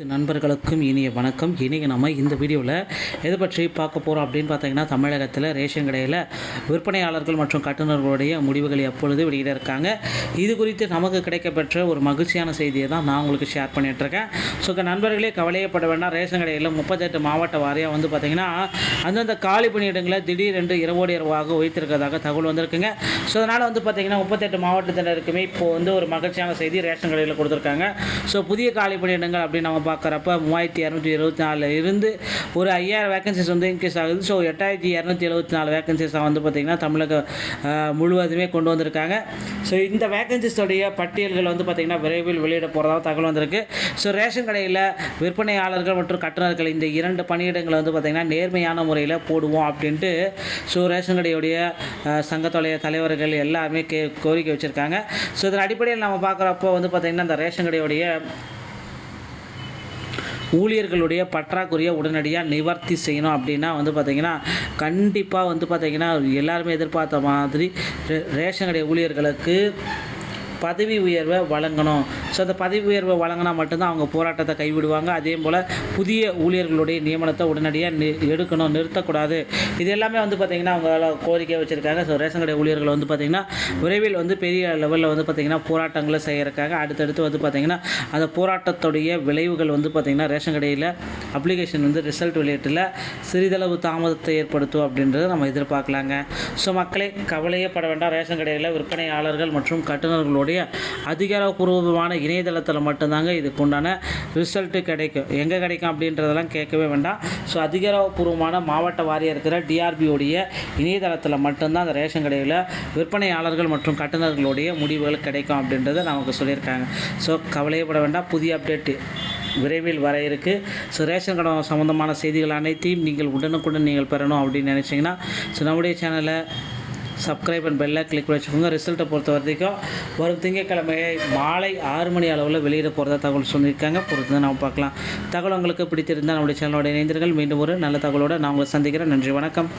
நண்பர்களுக்கும் இனிய வணக்கம். இன்றைக்கி நம்ம இந்த வீடியோவில் எதை பற்றி பார்க்க போகிறோம் அப்படின்னு பார்த்தீங்கன்னா, தமிழகத்தில் ரேஷன் கடையில் விற்பனையாளர்கள் மற்றும் கட்டுநர்களுடைய முடிவுகள் எப்பொழுது வெளியிட இருக்காங்க. இது குறித்து நமக்கு கிடைக்கப்பெற்ற ஒரு மகிழ்ச்சியான செய்தியை தான் நான் உங்களுக்கு ஷேர் பண்ணிகிட்ருக்கேன். ஸோ நண்பர்களே, கவலையப்பட வேண்டாம். ரேஷன் கடையில் 38 மாவட்ட வாரியாக பார்த்திங்கன்னா அந்தந்த காலி பணியிடங்களை திடீரென்று இரவோடு இரவாக வைத்திருக்கிறதாக தகவல் வந்திருக்குங்க. ஸோ அதனால் பார்த்திங்கன்னா 38 மாவட்டத்தினருக்குமே இப்போது ஒரு மகிழ்ச்சியான செய்தி ரேஷன் கடையில் கொடுத்துருக்காங்க. ஸோ புதிய காலி பணியிடங்கள் அப்படின்னு நம்ம பார்க்குறப்ப 3224 இருந்து ஒரு 5000 வேகன்சிஸ் இன்க்ரீஸ் ஆகுது. ஸோ 8274 வேகன்சிஸாக பார்த்திங்கன்னா தமிழக முழுவதுமே கொண்டு வந்திருக்காங்க. ஸோ இந்த வேகன்சிஸோடைய பட்டியல்கள் பார்த்திங்கன்னா விரைவில் வெளியிட போகிறதாக தகவல் வந்திருக்கு. ஸோ ரேஷன் கடையில் விற்பனையாளர்கள் மற்றும் கட்டுநர்கள் இந்த 2 பணியிடங்களை பார்த்திங்கன்னா நேர்மையான முறையில் போடுவோம் அப்படின்ட்டு ஸோ ரேஷன் கடையுடைய சங்கத்துடைய தலைவர்கள் எல்லாருமே கோரிக்கை வச்சுருக்காங்க. ஸோ இதன் அடிப்படையில் நம்ம பார்க்குறப்போ பார்த்திங்கன்னா இந்த ரேஷன் கடையுடைய ஊழியர்களுடைய பற்றாக்குறையை உடனடியாக நிவர்த்தி செய்யணும் அப்படின்னா பார்த்திங்கன்னா கண்டிப்பாக பார்த்திங்கன்னா எல்லாருமே எதிர்பார்த்த மாதிரி ரேஷன் கடை ஊழியர்களுக்கு பதவி உயர்வை வழங்கணும். ஸோ அந்த பதவி உயர்வை வழங்கினா மட்டும்தான் அவங்க போராட்டத்தை கைவிடுவாங்க. அதே போல் புதிய ஊழியர்களுடைய நியமனத்தை உடனடியாக எடுக்கணும், நிறுத்தக்கூடாது. இது எல்லாமே பார்த்திங்கன்னா அவங்க கோரிக்கை வச்சுருக்காங்க. ஸோ ரேஷன் கடை ஊழியர்கள் பார்த்திங்கன்னா விரைவில் பெரிய லெவலில் பார்த்திங்கன்னா போராட்டங்களை செய்யறக்காங்க. அடுத்தடுத்து பார்த்திங்கன்னா அந்த போராட்டத்துடைய விளைவுகள் பார்த்திங்கன்னா ரேஷன் கடையில் அப்ளிகேஷன் ரிசல்ட் வெளியீட்டில் சிறிதளவு தாமதத்தை ஏற்படுத்தும் அப்படின்றத நம்ம எதிர்பார்க்கலாங்க. ஸோ மக்களே, கவலையே பட வேண்டாம். ரேஷன் கடையில் விற்பனையாளர்கள் மற்றும் கட்டுநர்களுடைய அதிகாரப்பூர்வமான இணையதளத்தில் மட்டும்தாங்க இதுக்கு உண்டான ரிசல்ட்டு கிடைக்கும். எங்கே கிடைக்கும் அப்படின்றதெல்லாம் கேட்கவே வேண்டாம். ஸோ அதிகாரப்பூர்வமான மாவட்ட வாரியாக இருக்கிற டிஆர்பியோடைய இணையதளத்தில் மட்டும்தான் அந்த ரேஷன் கடையில் விற்பனையாளர்கள் மற்றும் கட்டுநர்களுடைய முடிவுகள் கிடைக்கும் அப்படின்றத நமக்கு சொல்லியிருக்காங்க. ஸோ கவலையப்பட வேண்டாம். புதிய அப்டேட்டு விரைவில் வர இருக்குது. ஸோ ரேஷன் கடை சம்மந்தமான செய்திகள் அனைத்தையும் நீங்கள் உடனுக்குடன் நீங்கள் பெறணும் அப்படின்னு நினச்சிங்கன்னா ஸோ நம்முடைய சேனலை சப்ஸ்கிரைப் அண்ட் பெல்லை கிளிக் பண்ணி வச்சுக்கோங்க. ரிசல்ட்டை பொறுத்த வரைக்கும் வரும் திங்கட்கிழமையை மாலை 6 மணி அளவில் வெளியிட போகிறதா தகவல் சொல்லியிருக்காங்க. பொறுத்து நம்ம பார்க்கலாம். தகவல் உங்களுக்கு பிடித்திருந்தால் நம்முடைய சேனலோட இணைந்தீர்கள். மீண்டும் ஒரு நல்ல தகவலோடு நான் உங்களை சந்திக்கிறேன். நன்றி, வணக்கம்.